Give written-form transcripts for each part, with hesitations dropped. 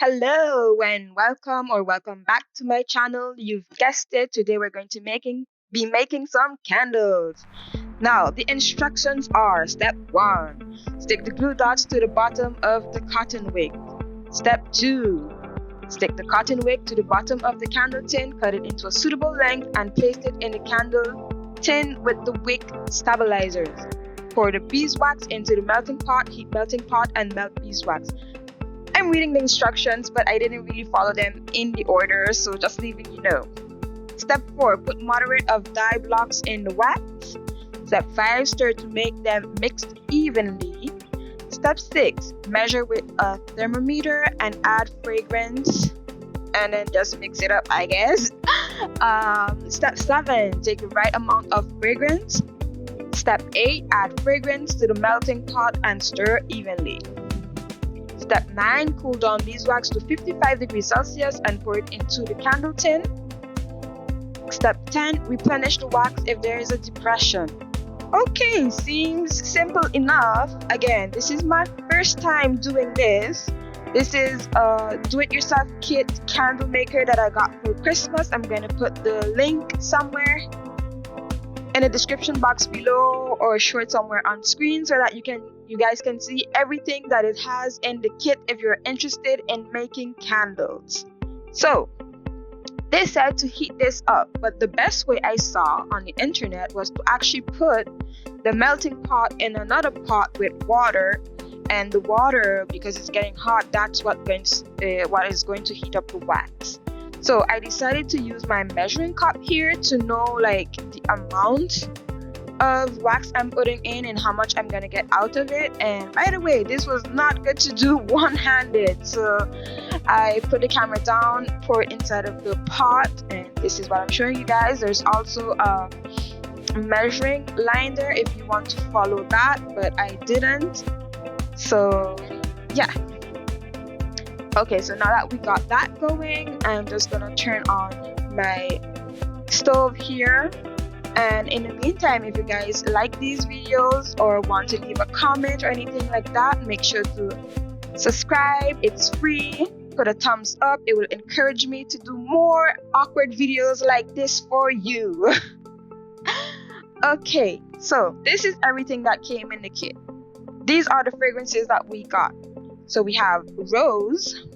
Hello and welcome back to my channel. You've guessed it. Today we're going to be making some candles. Now, the instructions are: step 1, stick the glue dots to the bottom of the cotton wick. Step 2, stick the cotton wick to the bottom of the candle tin, cut it into a suitable length and place it in the candle tin with the wick stabilizers. Pour the beeswax into the melting pot, heat melting pot and melt beeswax. I'm reading the instructions, but I didn't really follow them in the order, so just leaving you know. Step 4, put moderate of dye blocks in the wax. Step 5, stir to make them mixed evenly. Step 6, measure with a thermometer and add fragrance, and then just mix it up, I guess. Step 7, take the right amount of fragrance. Step 8, add fragrance to the melting pot and stir evenly. Step 9, cool down beeswax to 55 degrees Celsius and pour it into the candle tin. Step 10, replenish the wax if there is a depression. Okay, seems simple enough. Again, this is my first time doing this. This is a do-it-yourself kit candle maker that I got for Christmas. I'm going to put the link somewhere in the description box below or show it somewhere on screen so that you guys can see everything that it has in the kit if you're interested in making candles. So they said to heat this up, but the best way I saw on the internet was to actually put the melting pot in another pot with water, and the water, because it's getting hot, that's what is going to heat up the wax. So I decided to use my measuring cup here to know like the amount of wax I'm putting in and how much I'm gonna get out of it. And by the way, this was not good to do one-handed, so I put the camera down, pour it inside of the pot, and this is what I'm showing you guys. There's also a measuring line there if you want to follow that, but I didn't. So yeah. Okay, so now that we got that going, I'm just gonna turn on my stove here. And in the meantime, if you guys like these videos or want to leave a comment or anything like that, make sure to subscribe. It's free. Put a thumbs up. It will encourage me to do more awkward videos like this for you. Okay, so this is everything that came in the kit. These are the fragrances that we got. So we have rose,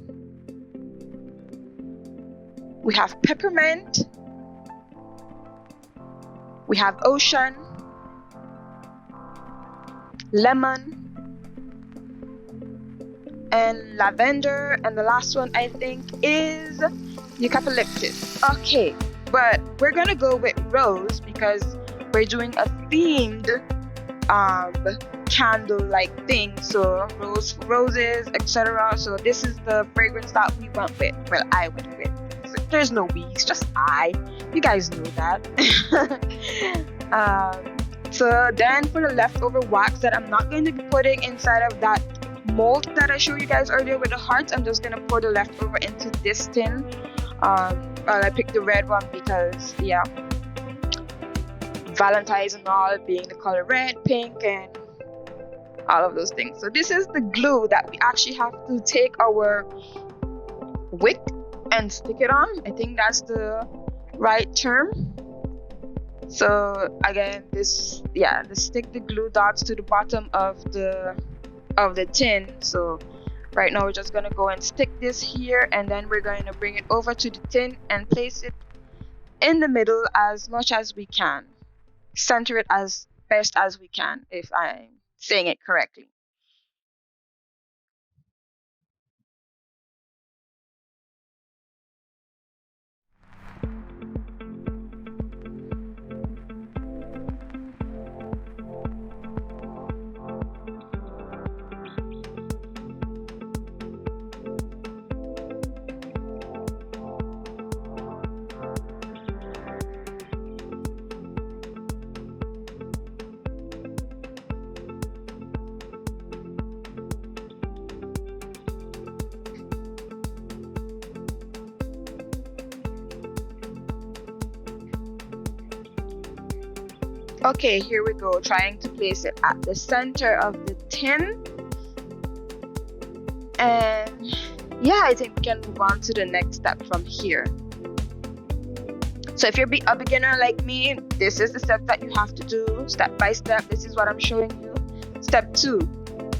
we have peppermint, we have ocean, lemon, and lavender, and the last one I think is eucalyptus. Okay, but we're gonna go with rose because we're doing a themed candle like thing, so roses, etc. So this is the fragrance that we went with. Well, I went with. So there's no we's, just you guys know that. So then for the leftover wax that I'm not going to be putting inside of that mold that I showed you guys earlier with the hearts, I'm just gonna pour the leftover into this tin. I picked the red one because yeah, Valentine and all being the color red, pink, and all of those things. So this is the glue that we actually have to take our wick and stick it on. I think that's the right term. So again, stick the glue dots to the bottom of the tin. So right now we're just gonna go and stick this here, and then we're going to bring it over to the tin and place it in the middle as much as we can. Center it as best as we can, if I'm saying it correctly. Okay, here we go, trying to place it at the center of the tin. And yeah, I think we can move on to the next step from here. So if you're a beginner like me, this is the step that you have to do step by step. This is what I'm showing you. Step 2,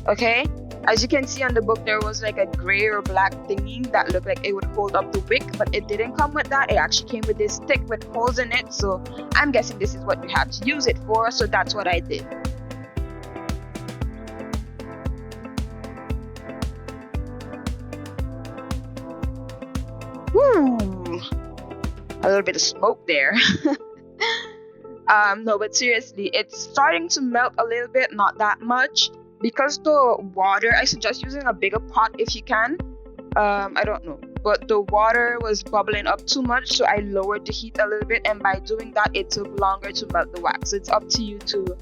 okay? As you can see on the book, there was like a gray or black thingy that looked like it would hold up the wick, but it didn't come with that. It actually came with this stick with holes in it. So I'm guessing this is what you have to use it for. So that's what I did. Woo! A little bit of smoke there. No, but seriously, it's starting to melt a little bit, not that much. Because the water, I suggest using a bigger pot if you can. I don't know, but the water was bubbling up too much, so I lowered the heat a little bit, and by doing that, it took longer to melt the wax. So it's up to you to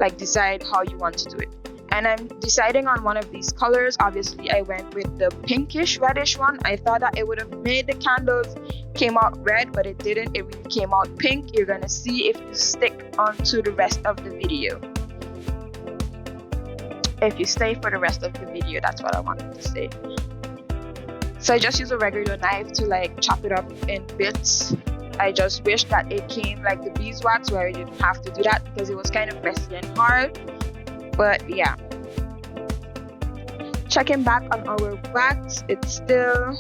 like decide how you want to do it. And I'm deciding on one of these colors. Obviously, I went with the pinkish reddish one. I thought that it would have made the candles came out red, but it didn't. It really came out pink. You're gonna see if you stick onto the rest of the video. If you stay for the rest of the video, that's what I wanted to say. So I just use a regular knife to like chop it up in bits. I just wish that it came like the beeswax where I didn't have to do that because it was kind of messy and hard. But yeah, checking back on our wax, it's still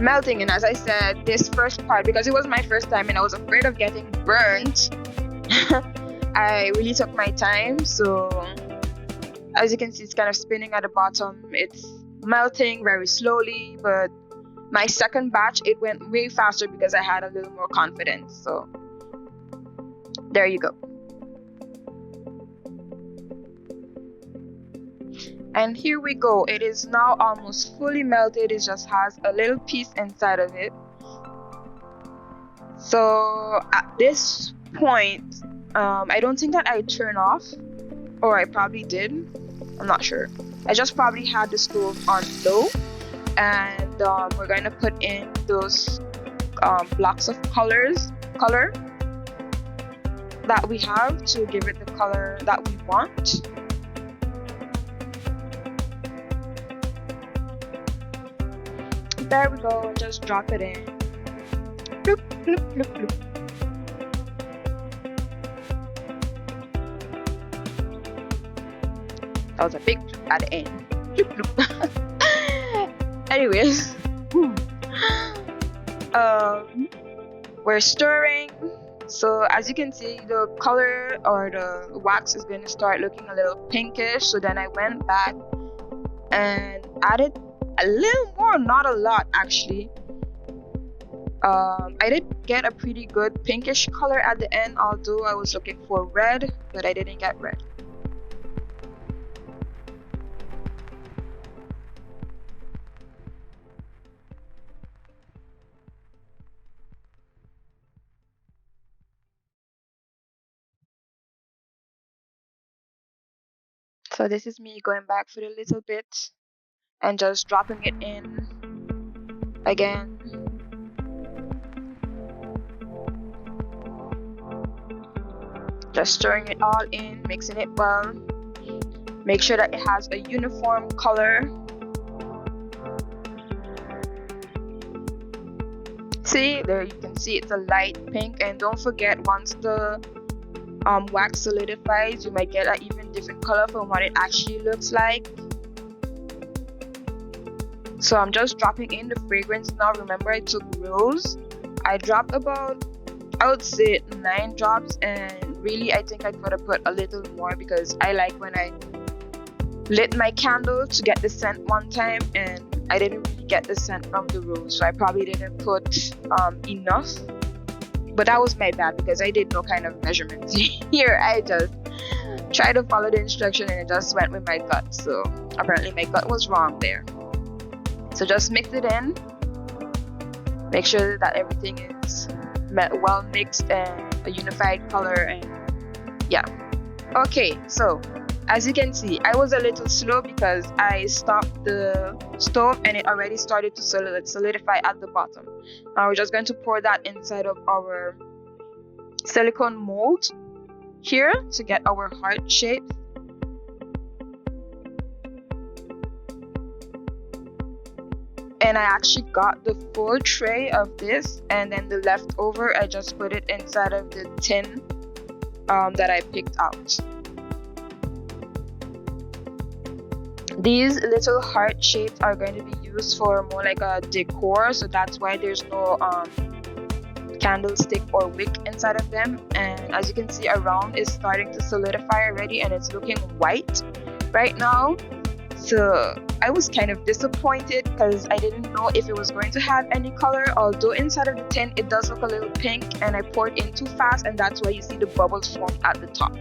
melting. And as I said, this first part, because it was my first time and I was afraid of getting burnt, I really took my time. So as you can see, it's kind of spinning at the bottom. It's melting very slowly, but my second batch, it went way faster because I had a little more confidence. So there you go. And here we go. It is now almost fully melted. It just has a little piece inside of it. So at this point, I don't think that I turned off, or I probably did. I'm not sure. I just probably had the stove on low, and we're going to put in those blocks of color that we have to give it the color that we want. There we go. Just drop it in. Bloop, bloop, bloop, bloop. That was a big bloop at the end. Bloop, bloop. Anyways, we're stirring. So as you can see, the color or the wax is going to start looking a little pinkish. So then I went back and added a little more, not a lot actually. I did get a pretty good pinkish color at the end, although I was looking for red, but I didn't get red. So this is me going back for a little bit and just dropping it in again. Just stirring it all in, mixing it well. Make sure that it has a uniform color. See, there you can see it's a light pink, and don't forget, once the wax solidifies, you might get an even different color from what it actually looks like. So I'm just dropping in the fragrance now. Remember, I took rose. I dropped about, I would say 9 drops, and really I think I could have put a little more because I like when I lit my candle to get the scent one time, and I didn't really get the scent from the rose, so I probably didn't put enough. But that was my bad because I did no kind of measurements here. I just tried to follow the instruction and it just went with my gut. So apparently my gut was wrong there. So just mix it in. Make sure that everything is well mixed and a unified color, and yeah. Okay, so as you can see, I was a little slow because I stopped the stove and it already started to solidify at the bottom. Now we're just going to pour that inside of our silicone mold here to get our heart shape. And I actually got the full tray of this, and then the leftover I just put it inside of the tin that I picked out. These little heart shapes are going to be used for more like a decor, so that's why there's no candlestick or wick inside of them. And as you can see, around is starting to solidify already, and it's looking white right now. So I was kind of disappointed because I didn't know if it was going to have any color, although inside of the tin it does look a little pink, and I poured in too fast, and that's why you see the bubbles form at the top.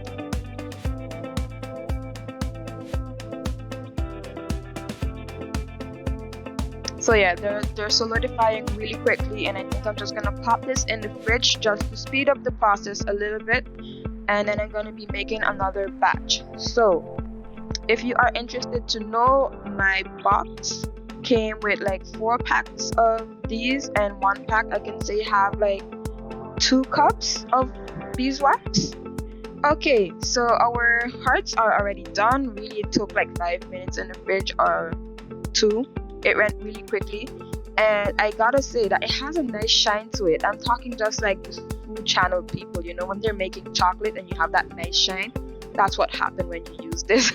So yeah, they're solidifying really quickly, and I think I'm just gonna pop this in the fridge just to speed up the process a little bit, and then I'm gonna be making another batch. So if you are interested to know, my box came with like 4 packs of these, and 1 pack I can say have like 2 cups of beeswax. Okay, so our hearts are already done. Really, it took like 5 minutes in the fridge or 2. It went really quickly, and I gotta say that it has a nice shine to it. I'm talking just like the food channel people, you know, when they're making chocolate and you have that nice shine. That's what happened when you use this.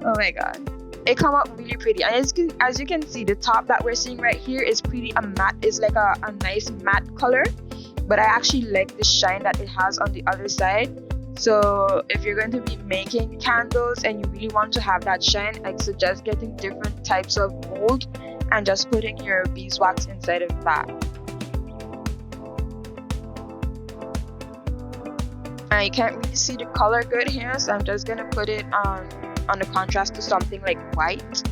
Oh my god, it come out really pretty. And as you can see, the top that we're seeing right here is pretty a matte, is like a nice matte color, but I actually like the shine that it has on the other side. So if you're going to be making candles and you really want to have that shine, I suggest getting different types of mold and just putting your beeswax inside of that. And you can't really see the color good here, so I'm just gonna put it on the contrast to something like white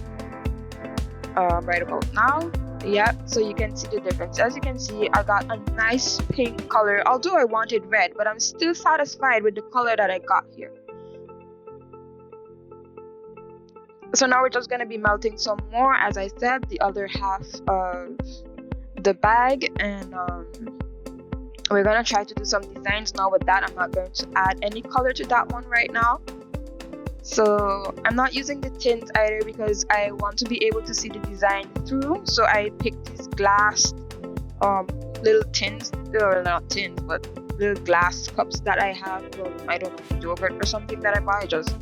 right about now. Yeah, so you can see the difference. As you can see, I got a nice pink color, although I wanted red, but I'm still satisfied with the color that I got here. So now we're just going to be melting some more, as I said, the other half of the bag, and we're going to try to do some designs now with that. I'm not going to add any color to that one right now. So I'm not using the tint either because I want to be able to see the design through. So I picked these glass little tins, or not tins, but little glass cups that I have from, I don't know, yogurt or something that I buy. I just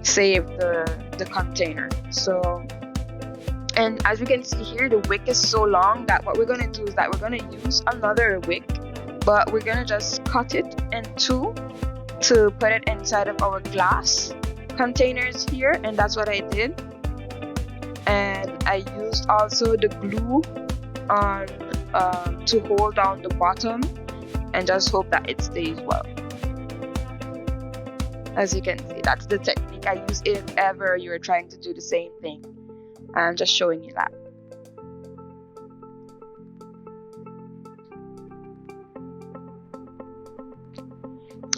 save the container. So, and as we can see here, the wick is so long that what we're going to do is that we're going to use another wick, but we're going to just cut it in 2 to put it inside of our glass containers here, and that's what I did. And I used also the glue on to hold down the bottom, and just hope that it stays well. As you can see, that's the technique I use if ever you're trying to do the same thing. I'm just showing you that.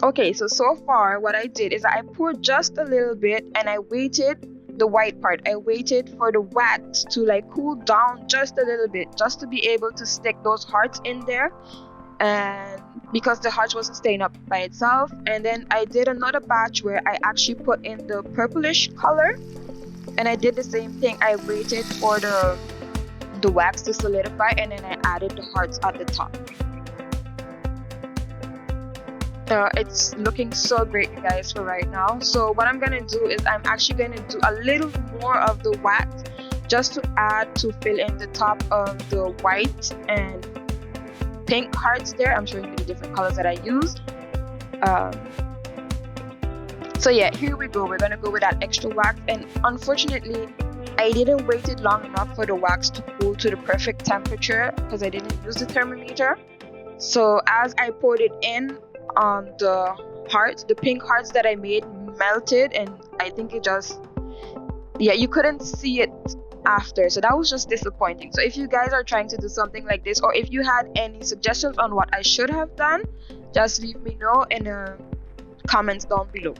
Okay, so far what I did is I poured just a little bit, and I waited the white part. I waited for the wax to like cool down just a little bit, just to be able to stick those hearts in there, and because the heart wasn't staying up by itself. And then I did another batch where I actually put in the purplish color, and I did the same thing. I waited for the wax to solidify, and then I added the hearts at the top. It's looking so great, you guys, for right now. So what I'm gonna do is I'm actually gonna do a little more of the wax just to add to fill in the top of the white and pink hearts there. I'm showing you the different colors that I used. So yeah, here we go. We're gonna go with that extra wax, and unfortunately I didn't wait it long enough for the wax to cool to the perfect temperature because I didn't use the thermometer. So as I poured it in, the hearts, the pink hearts that I made melted, and I think it just, yeah, you couldn't see it after, so that was just disappointing. So if you guys are trying to do something like this, or if you had any suggestions on what I should have done, just leave me know in the comments down below.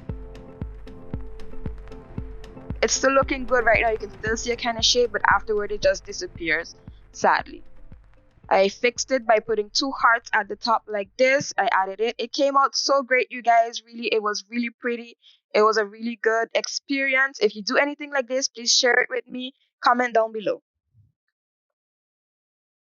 It's still looking good right now. You can still see a kind of shape, but afterward it just disappears, sadly. I fixed it by putting 2 hearts at the top like this. I added it. It came out so great, you guys. Really, it was really pretty. It was a really good experience. If you do anything like this, please share it with me. Comment down below.